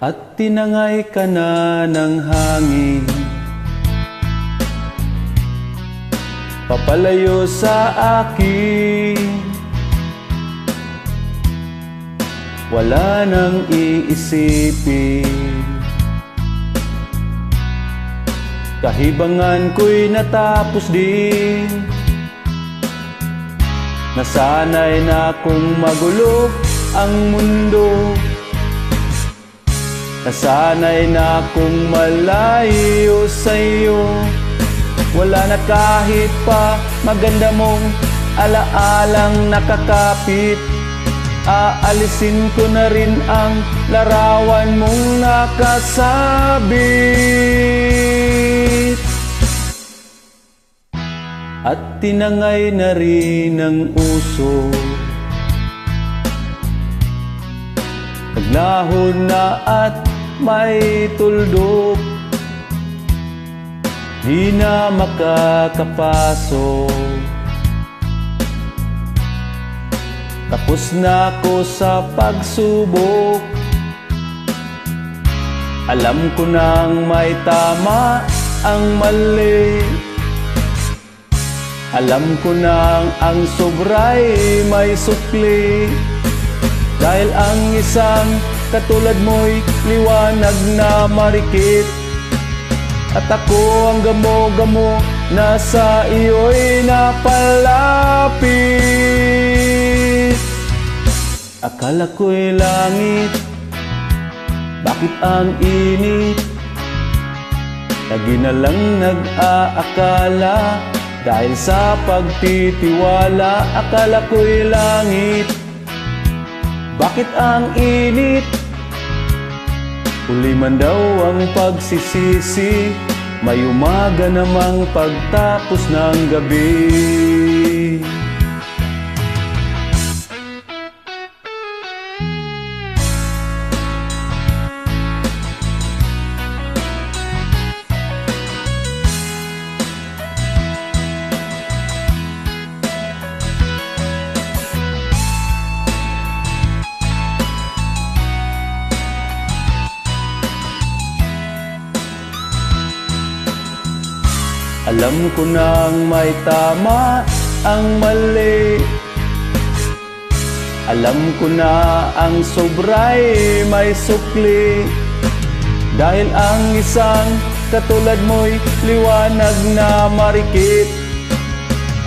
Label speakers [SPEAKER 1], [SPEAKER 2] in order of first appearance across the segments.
[SPEAKER 1] at tinangay ka na ng hangin, papalayo sa akin. Wala nang iisipin, kahibangan ko'y natapos din. Nasanay na kung magulo ang mundo, nasanay na kung malayo sa'yo. Wala na kahit pa maganda mong alaalang nakakapit. Aalisin ko na rin ang larawan mong nakasabit, at tinangay na rin ang uso. Naglaho na at may tuldok, di na makakapasok. Tapos na ako sa pagsubok, alam ko nang may tama ang mali. Alam ko nang ang sobra'y may sukli, dahil ang isang katulad mo'y liwanag na marikit. At ako ang gamo-gamo na sa iyo'y napalapit. Akala ko'y langit, bakit ang init? Lagi na lang nag-aakala, dahil sa pagtitiwala. Akala ko'y langit, bakit ang init? Huli man daw ang pagsisisi, may umaga namang pagtapos ng gabi. Alam ko nang may tama ang mali, alam ko na ang sobra'y may sukli, dahil ang isang katulad mo'y liwanag na marikit.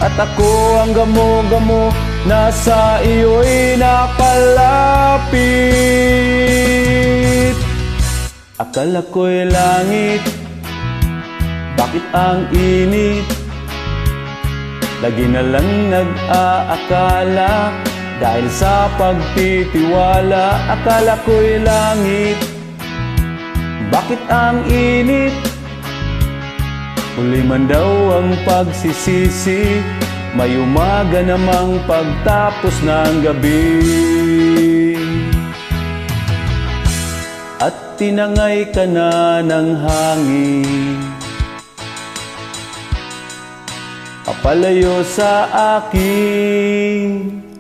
[SPEAKER 1] At ako ang gamo-gamo na sa iyo'y napalapit. Akala ko'y langit, bakit ang init? Lagi na lang nag-aakala, dahil sa pagtitiwala. Akala ko'y langit, bakit ang init? Huli man daw ang pagsisisi, may umaga namang pagtapos ng gabi. At tinangay ka na ng hangin, papalayo sa akin.